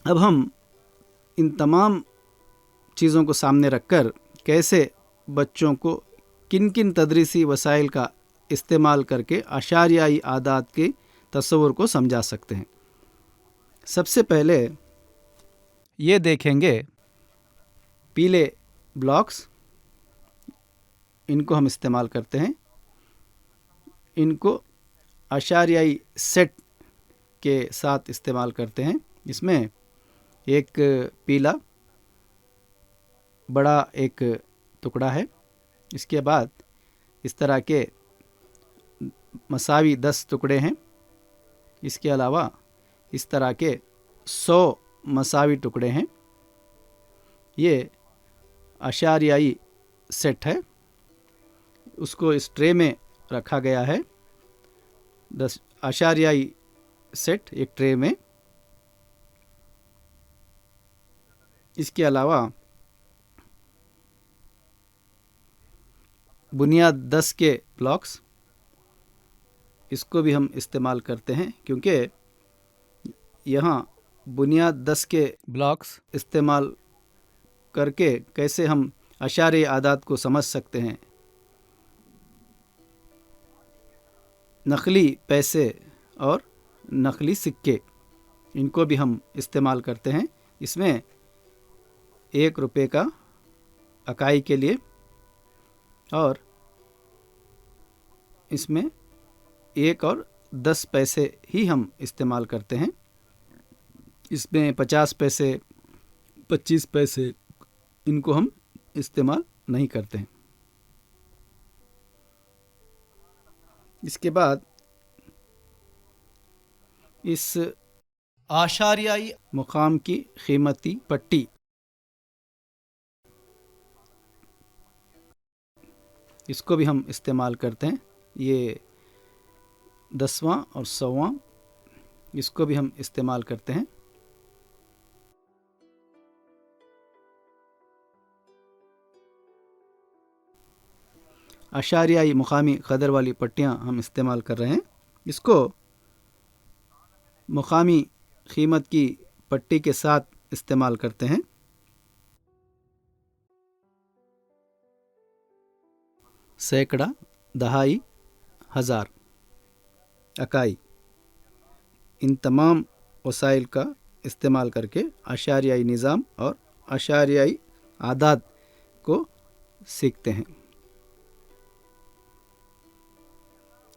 اب ہم ان تمام چیزوں کو سامنے رکھ کر کیسے بچوں کو کن کن تدریسی وسائل کا استعمال کر کے اشاریائی اعداد کے تصور کو سمجھا سکتے ہیں۔ سب سے پہلے یہ دیکھیں گے پیلے بلاکس، ان کو ہم استعمال کرتے ہیں، ان کو اشاریائی سیٹ کے ساتھ استعمال کرتے ہیں۔ اس میں ایک پیلا بڑا ایک ٹکڑا ہے، اس کے بعد اس طرح کے مساوی 10 ٹکڑے ہیں، اس کے علاوہ اس طرح کے 100 مساوی ٹکڑے ہیں۔ یہ اشاریائی سیٹ ہے، اس کو اس ٹرے میں رکھا گیا ہے، 10 اشاریائی سیٹ ایک ٹرے میں۔ اس کے علاوہ بنیاد 10 کے بلاکس، اس کو بھی ہم استعمال کرتے ہیں، کیونکہ یہاں بنیاد 10 کے بلاکس استعمال کر کے کیسے ہم اشاریائی اعداد کو سمجھ سکتے ہیں۔ نقلی پیسے اور نقلی سکے، ان کو بھی ہم استعمال کرتے ہیں۔ اس میں 1 روپے کا اکائی کے لیے، اور اس میں 1 اور 10 پیسے ہی ہم استعمال کرتے ہیں۔ اس میں 50 پیسے، 25 پیسے، ان کو ہم استعمال نہیں کرتے ہیں۔ اس کے بعد اس اشاریائی مقام کی قیمتی پٹی، اس کو بھی ہم استعمال کرتے ہیں۔ یہ 10واں اور 100واں، اس کو بھی ہم استعمال کرتے ہیں۔ اشاریائی مقامی قدر والی پٹیاں ہم استعمال کر رہے ہیں۔ اس کو مقامی قیمت کی پٹی کے ساتھ استعمال کرتے ہیں۔ سینکڑا، دہائی، ہزار، اکائی، ان تمام وسائل کا استعمال کر کے اشاریائی نظام اور اشاریائی اعداد کو سیکھتے ہیں۔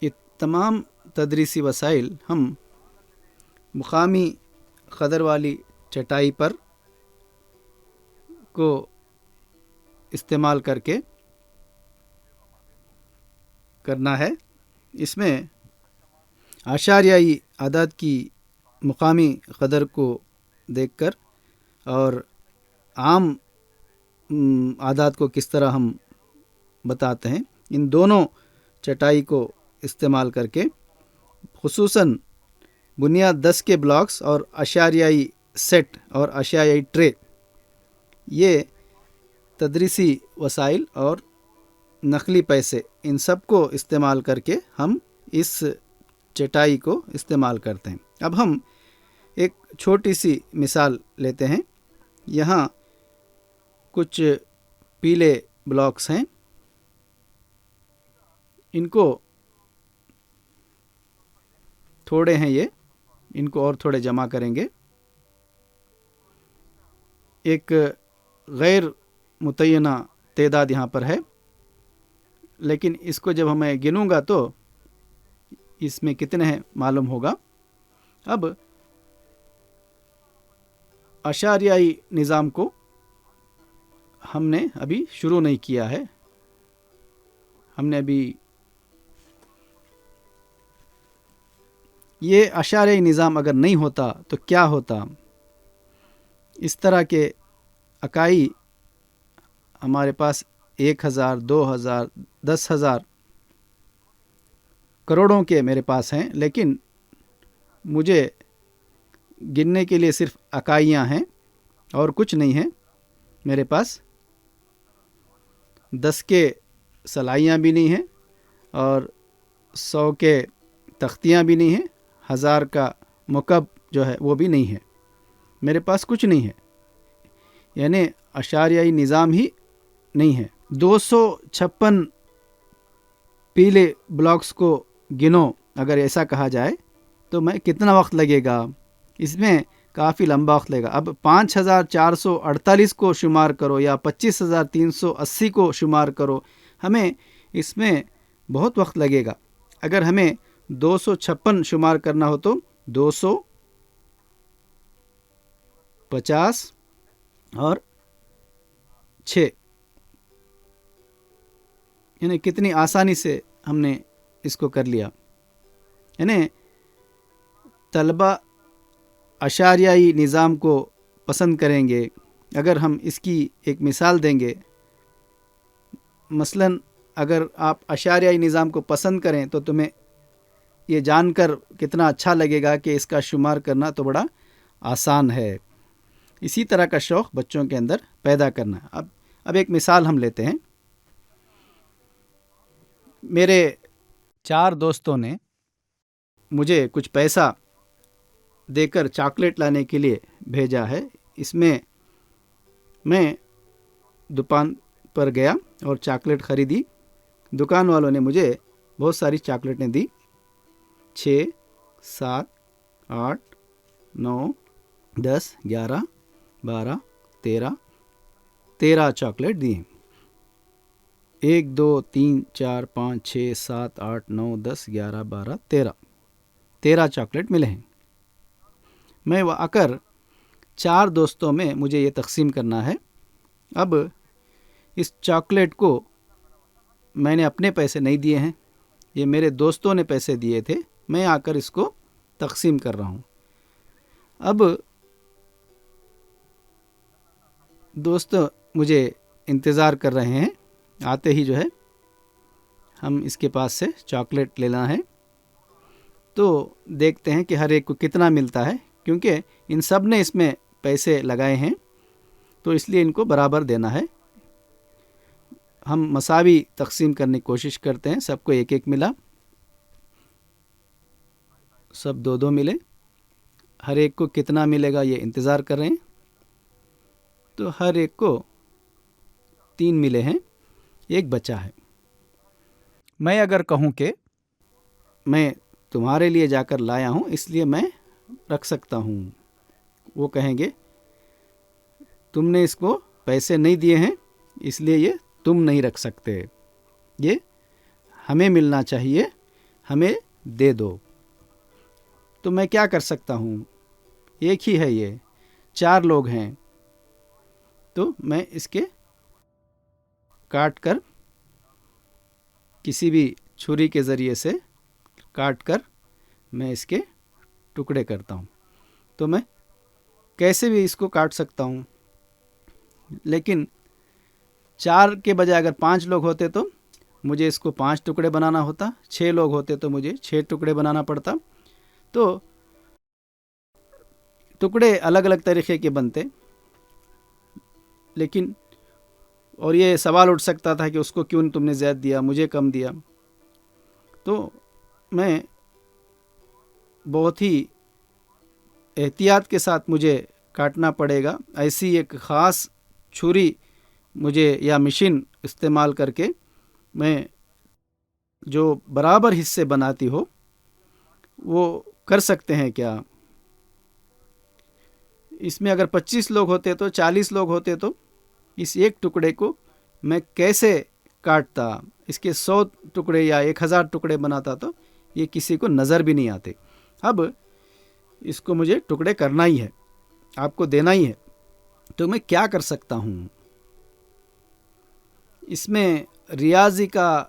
یہ تمام تدریسی وسائل ہم مقامی قدر والی چٹائی پر کو استعمال کر کے کرنا ہے۔ اس میں اشاریائی اعداد کی مقامی قدر کو دیکھ کر اور عام اعداد کو کس طرح ہم بتاتے ہیں، ان دونوں چٹائی کو استعمال کر کے، خصوصاً بنیاد 10 کے بلاکس اور اشاریائی سیٹ اور اشاریائی ٹرے، یہ تدریسی وسائل اور نقلی پیسے، ان سب کو استعمال کر کے ہم اس چٹائی کو استعمال کرتے ہیں۔ اب ہم ایک چھوٹی سی مثال لیتے ہیں۔ یہاں کچھ پیلے بلاکس ہیں، ان کو تھوڑے ہیں، یہ ان کو اور تھوڑے جمع کریں گے۔ ایک غیر متعینہ تعداد یہاں پر ہے، لیکن اس کو جب میں گنوں گا تو اس میں کتنے ہیں معلوم ہوگا۔ اب اشاریائی نظام کو ہم نے ابھی شروع نہیں کیا ہے، ہم نے ابھی یہ اشاریائی نظام اگر نہیں ہوتا تو کیا ہوتا؟ اس طرح کے اکائی ہمارے پاس 1000، 2000، 10,000، کروڑوں کے میرے پاس ہیں، لیکن مجھے گننے کے لیے صرف اکائیاں ہیں اور کچھ نہیں ہیں میرے پاس۔ 10 کے سلائیاں بھی نہیں ہیں، اور 100 کے تختیاں بھی نہیں ہیں، 1000 کا مکعب جو ہے وہ بھی نہیں ہے۔ میرے پاس کچھ نہیں ہے، یعنی اشاریائی نظام ہی نہیں ہے۔ 256 پیلے بلاکس کو گنو، اگر ایسا کہا جائے تو میں کتنا وقت لگے گا؟ اس میں کافی لمبا وقت لگے گا۔ اب 5448 کو شمار کرو یا 25380 کو شمار کرو، ہمیں اس میں بہت وقت لگے گا۔ اگر ہمیں 256 شمار کرنا ہو تو 250 اور 6، یعنی کتنی آسانی سے ہم نے اس کو کر لیا۔ یعنی طلبہ اشاریائی نظام کو پسند کریں گے۔ اگر ہم اس کی ایک مثال دیں گے، مثلا اگر آپ اشاریائی نظام کو پسند کریں تو تمہیں یہ جان کر کتنا اچھا لگے گا کہ اس کا شمار کرنا تو بڑا آسان ہے۔ اسی طرح کا شوق بچوں کے اندر پیدا کرنا۔ اب ایک مثال ہم لیتے ہیں۔ میرے 4 دوستوں نے مجھے کچھ پیسہ دے کر چاکلیٹ لانے کے لیے بھیجا ہے۔ اس میں میں دکان پر گیا اور چاکلیٹ خریدی۔ دکان والوں نے مجھے بہت ساری چاکلیٹیں دی، 6 7 8 9 10 11 12 13 چاکلیٹ دی ہیں۔ 1 2 3 4 5 6 7 8 9 10 11 12 13 چاکلیٹ ملے ہیں۔ میں وہ آ کر 4 دوستوں میں مجھے یہ تقسیم کرنا ہے۔ اب اس چاکلیٹ کو میں نے اپنے پیسے نہیں دیے ہیں، یہ میرے دوستوں نے پیسے دیے تھے، میں آ کر اس کو تقسیم کر رہا ہوں۔ اب دوست مجھے انتظار کر رہے ہیں، آتے ہی جو ہے ہم اس کے پاس سے چاکلیٹ لینا ہے، تو دیکھتے ہیں کہ ہر ایک کو کتنا ملتا ہے، کیونکہ ان سب نے اس میں پیسے لگائے ہیں تو اس لیے ان کو برابر دینا ہے۔ ہم مساوی تقسیم کرنے کی کوشش کرتے ہیں، سب کو 1 1 ملا، سب 2 2 ملے، ہر ایک کو کتنا ملے گا یہ انتظار کر رہے ہیں، تو ہر ایک کو 3 ملے ہیں، 1 بچا ہے۔ میں اگر کہوں کہ میں تمہارے لیے جا کر لایا ہوں اس لیے میں رکھ سکتا ہوں، وہ کہیں گے تم نے اس کو پیسے نہیں دیے ہیں اس لیے یہ تم نہیں رکھ سکتے، یہ ہمیں ملنا چاہیے، ہمیں دے دو۔ تو میں کیا کر سکتا ہوں؟ ایک ہی ہے، یہ 4 لوگ ہیں، تو میں اس کے کاٹ کر کسی بھی چھری کے ذریعے سے کاٹ کر میں اس کے ٹکڑے کرتا ہوں۔ تو میں کیسے بھی اس کو کاٹ سکتا ہوں، لیکن 4 کے بجائے اگر 5 لوگ ہوتے تو مجھے اس کو 5 ٹکڑے بنانا ہوتا، 6 لوگ ہوتے تو مجھے 6 ٹکڑے بنانا پڑتا، تو ٹکڑے الگ الگ طریقے کے بنتے۔ لیکن اور یہ سوال اٹھ سکتا تھا کہ اس کو کیوں تم نے زیادہ دیا، مجھے کم دیا، تو میں بہت ہی احتیاط کے ساتھ مجھے کاٹنا پڑے گا۔ ایسی ایک خاص چھری مجھے یا مشین استعمال کر کے میں جو برابر حصے بناتی ہو وہ کر سکتے ہیں کیا؟ اس میں اگر 25 لوگ ہوتے تو 40 لوگ ہوتے تو اس ایک ٹکڑے کو میں کیسے کاٹتا، اس کے 100 ٹکڑے یا 1000 ٹکڑے بناتا تو یہ کسی کو نظر بھی نہیں آتے۔ اب اس کو مجھے ٹکڑے کرنا ہی ہے، آپ کو دینا ہی ہے، تو میں کیا کر سکتا ہوں؟ اس میں ریاضی کا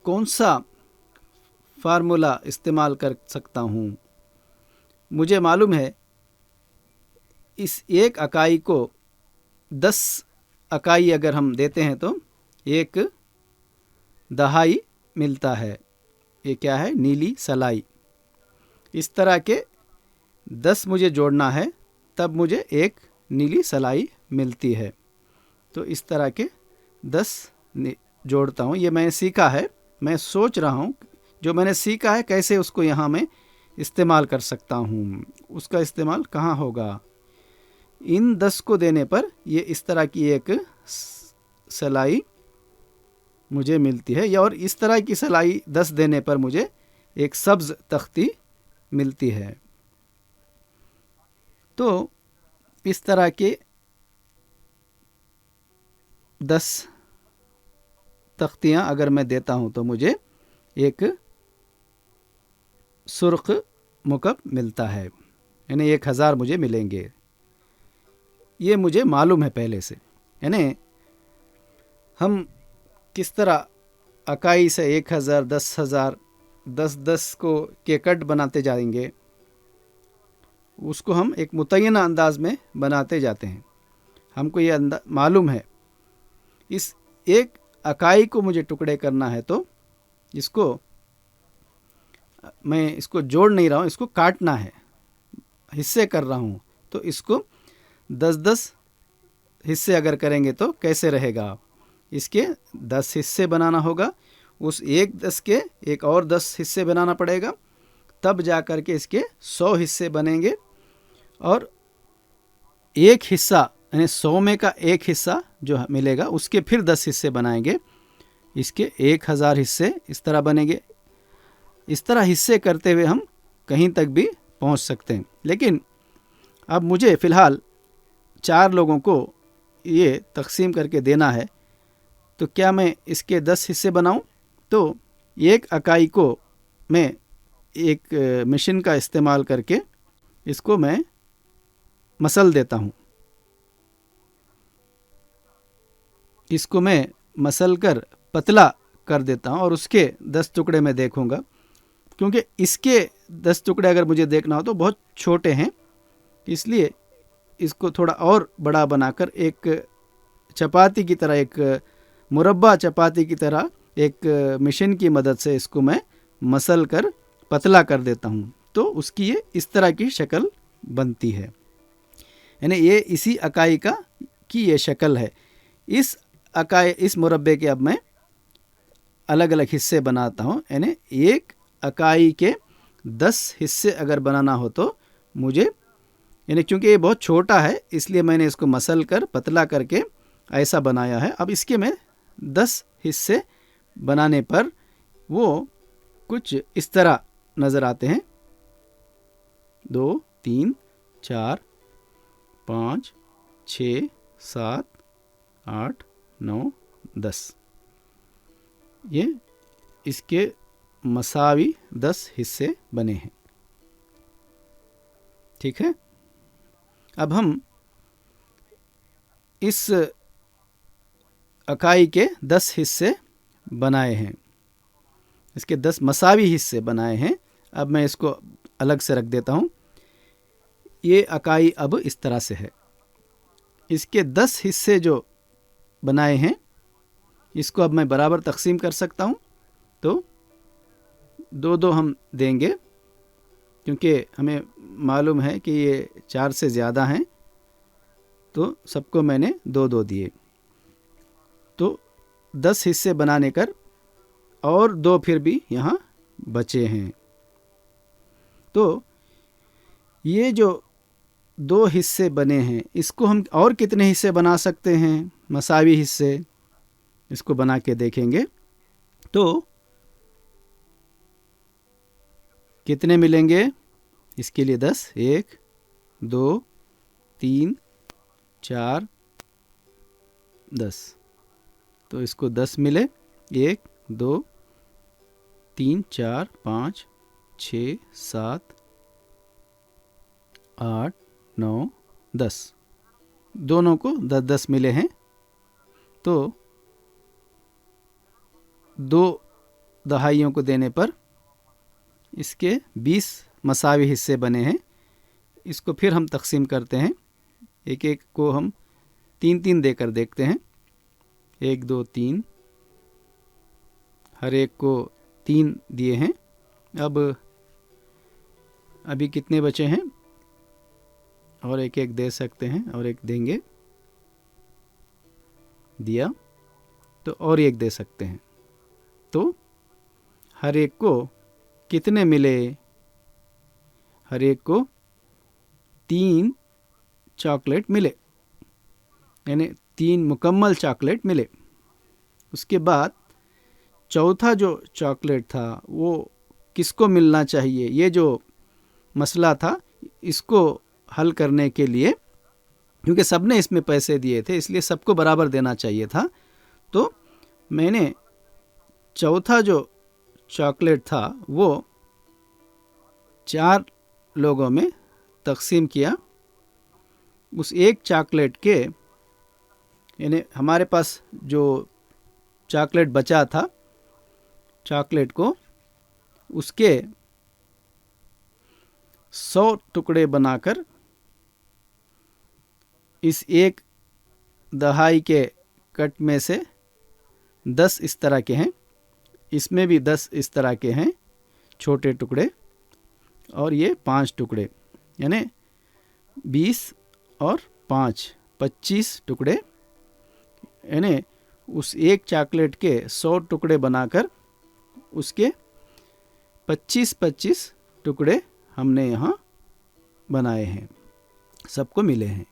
کون سا فارمولا استعمال کر سکتا ہوں؟ مجھے معلوم ہے اس ایک اکائی کو 10 اکائی اگر ہم دیتے ہیں تو 1 دہائی ملتا ہے۔ یہ کیا ہے؟ نیلی سلائی۔ اس طرح کے 10 مجھے جوڑنا ہے تب مجھے 1 نیلی سلائی ملتی ہے۔ تو اس طرح کے 10 جوڑتا ہوں۔ یہ میں نے سیکھا ہے، میں سوچ رہا ہوں جو میں نے سیکھا ہے کیسے اس کو یہاں میں استعمال کر سکتا ہوں. اس کا استعمال کہاں ہوگا؟ ان 10 کو دینے پر یہ اس طرح کی ایک سلائی مجھے ملتی ہے، اور اس طرح کی سلائی 10 دینے پر مجھے ایک سبز تختی ملتی ہے. تو اس طرح کے 10 تختیاں اگر میں دیتا ہوں تو مجھے ایک سرخ مکب ملتا ہے، یعنی 1000 مجھے ملیں گے. یہ مجھے معلوم ہے پہلے سے. یعنی ہم کس طرح اکائی سے 1000 10,000 10 کو کے کٹ بناتے جائیں گے، اس کو ہم ایک متعینہ انداز میں بناتے جاتے ہیں. ہم کو یہ معلوم ہے اس ایک اکائی کو مجھے ٹکڑے کرنا ہے، تو اس کو میں اس کو جوڑ نہیں رہا ہوں، اس کو کاٹنا ہے، حصے کر رہا ہوں. تو اس کو 10 حصے اگر کریں گے تو کیسے رہے گا؟ اس کے 10 حصے بنانا ہوگا، اس ایک 10 کے ایک اور 10 حصے بنانا پڑے گا، تب جا کر کے اس کے 100 حصے بنیں گے. اور ایک حصہ یعنی 100 میں کا ایک حصہ جو ملے گا اس کے پھر 10 حصے بنائیں گے، اس کے 1000 حصے اس طرح بنیں گے. اس طرح حصے کرتے ہوئے ہم کہیں تک بھی پہنچ سکتے ہیں. لیکن اب مجھے فی الحال 4 لوگوں کو یہ تقسیم کر کے دینا ہے، تو کیا میں اس کے 10 حصے بناؤں؟ تو ایک اکائی کو میں ایک مشین کا استعمال کر کے اس کو میں مسل دیتا ہوں. اس کو میں مسل کر پتلا کر دیتا ہوں، اور اس کے 10 ٹکڑے میں دیکھوں گا. کیونکہ اس کے 10 ٹکڑے اگر مجھے دیکھنا ہو تو بہت چھوٹے ہیں، اس لیے اس کو تھوڑا اور بڑا بنا کر ایک چپاتی کی طرح، ایک مربع چپاتی کی طرح ایک مشین کی مدد سے اس کو میں مسل کر پتلا کر دیتا ہوں. تو اس کی یہ اس طرح کی شکل بنتی ہے. یعنی یہ اسی اکائی کی یہ شکل ہے. اس مربع کے اب میں الگ الگ حصے بناتا ہوں. یعنی ایک اکائی کے 10 حصے اگر بنانا ہو تو مجھے، یعنی چونکہ یہ بہت چھوٹا ہے اس لیے میں نے اس کو مسل کر پتلا کر کے ایسا بنایا ہے. اب اس کے میں 10 حصے بنانے پر وہ کچھ اس طرح نظر آتے ہیں: 2 3 4 5 6 7 8 9 10. یہ اس کے مساوی 10 حصے بنے ہیں. ٹھیک ہے. اب ہم اس اکائی کے 10 حصے بنائے ہیں، اس کے 10 مساوی حصے بنائے ہیں. اب میں اس کو الگ سے رکھ دیتا ہوں. یہ اکائی اب اس طرح سے ہے. اس کے 10 حصے جو بنائے ہیں اس کو اب میں برابر تقسیم کر سکتا ہوں. تو 2 ہم دیں گے، کیونکہ ہمیں معلوم ہے کہ یہ 4 سے زیادہ ہیں، تو سب کو میں نے 2 دیے. تو 10 حصے بنانے کر اور 2 پھر بھی یہاں بچے ہیں. تو یہ جو 2 حصے بنے ہیں اس کو ہم اور کتنے حصے بنا سکتے ہیں؟ مساوی حصے. اس کو بنا کے دیکھیں گے تو کتنے ملیں گے؟ اس کے لیے 10 1 2 3 4 10. تو اس کو 10 ملے، 1 2 3 4 5 6 7 8 9 10. دونوں کو 10 ملے ہیں. تو 2 دہائیوں کو دینے پر اس کے 20 مساوی حصے بنے ہیں. اس کو پھر ہم تقسیم کرتے ہیں، ایک ایک کو ہم 3 دے کر دیکھتے ہیں. 1 2 3، ہر ایک کو 3 دیے ہیں. ابھی کتنے بچے ہیں؟ اور ایک دے سکتے ہیں، اور ایک دیں گے. دیا تو اور ایک دے سکتے ہیں. تو ہر ایک کو کتنے ملے؟ ہر ایک کو 3 چاکلیٹ ملے، یعنی 3 مکمل چاکلیٹ ملے۔ اس کے بعد چوتھا جو چاکلیٹ تھا وہ کس کو ملنا چاہیے، یہ جو مسئلہ تھا اس کو حل کرنے کے لیے، کیونکہ سب نے اس میں پیسے دیے تھے اس لیے سب کو برابر دینا چاہیے تھا، تو میں نے چوتھا جو چاکلیٹ تھا وہ 4 لوگوں میں تقسیم کیا۔ اس ایک چاکلیٹ کے، یعنی ہمارے پاس جو چاکلیٹ بچا تھا، چاکلیٹ کو اس کے 100 ٹکڑے بنا کر اس ایک دہائی کے کٹ میں سے 10 اس طرح کے ہیں، اس میں بھی 10 اس طرح کے ہیں چھوٹے ٹکڑے، اور یہ 5 ٹکڑے، یعنی 20 اور 5 25 ٹکڑے، یعنی اس ایک چاکلیٹ کے 100 ٹکڑے بنا کر اس کے 25 ٹکڑے ہم نے یہاں بنائے ہیں، سب کو ملے ہیں،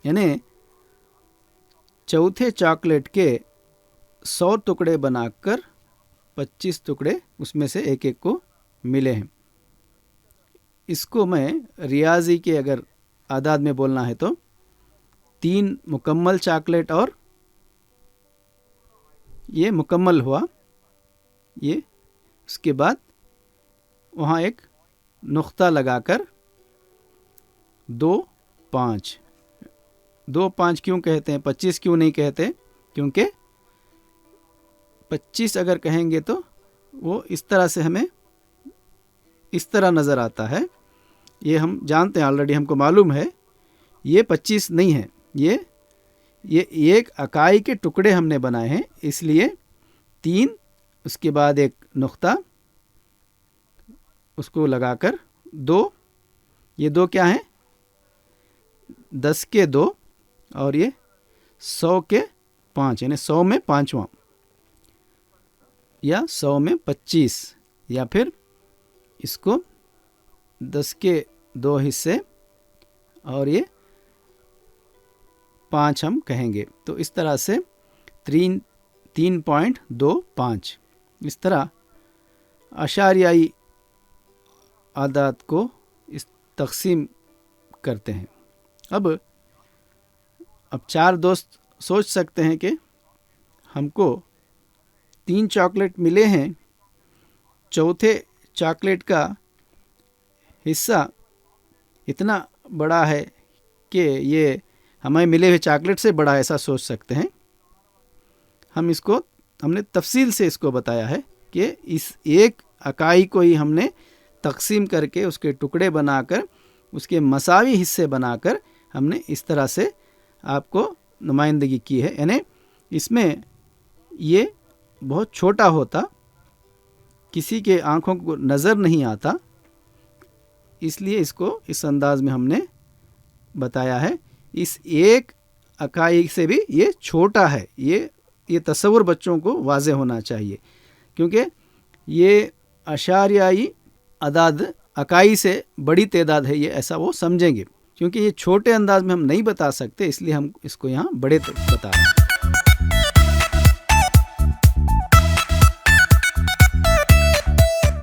یعنی چوتھے چاکلیٹ کے 100 ٹکڑے بنا کر 25 ٹکڑے اس میں سے ایک ایک کو ملے ہیں۔ اس کو میں ریاضی کے اگر اعداد میں بولنا ہے تو 3 مکمل چاکلیٹ، اور یہ مکمل ہوا، یہ اس کے بعد وہاں ایک نقطہ لگا کر 2 5 کیوں کہتے ہیں، 25 کیوں نہیں کہتے، کیونکہ 25 اگر کہیں گے تو وہ اس طرح سے ہمیں اس طرح نظر آتا ہے، یہ ہم جانتے ہیں آلریڈی، ہم کو معلوم ہے یہ 25 نہیں ہے، یہ ایک اکائی کے ٹکڑے ہم نے بنائے ہیں، اس لیے 3 اس کے بعد ایک نقطہ اس کو لگا کر 2، یہ 2 کیا ہیں، 10 کے 2 اور یہ 100 کے 5، یعنی 100 میں 5واں، یا 100 میں 25، یا پھر اس کو 10 کے 2 حصے اور یہ 5 ہم کہیں گے، تو اس طرح سے 3.25 اس طرح اعشاریائی اعداد کو اس تقسیم کرتے ہیں۔ اب 4 دوست سوچ سکتے ہیں کہ ہم کو 3 چاکلیٹ ملے ہیں، چوتھے چاکلیٹ کا حصہ اتنا بڑا ہے کہ یہ ہمیں ملے ہوئے چاکلیٹ سے بڑا، ایسا سوچ سکتے ہیں۔ ہم نے تفصیل سے اس کو بتایا ہے کہ اس ایک اکائی کو ہی ہم نے تقسیم کر کے اس کے ٹکڑے بنا کر اس کے مساوی حصے بنا کر ہم نے اس طرح سے آپ کو نمائندگی کی ہے، یعنی اس میں یہ بہت چھوٹا ہوتا، کسی کے آنکھوں کو نظر نہیں آتا، اس لیے اس کو اس انداز میں ہم نے بتایا ہے۔ اس ایک اکائی سے بھی یہ چھوٹا ہے، یہ تصور بچوں کو واضح ہونا چاہیے، کیونکہ یہ اعشاریائی اعداد اکائی سے بڑی تعداد ہے، یہ ایسا وہ سمجھیں گے، کیونکہ یہ چھوٹے انداز میں ہم نہیں بتا سکتے، اس لیے ہم اس کو یہاں بڑے بتا رہے ہیں۔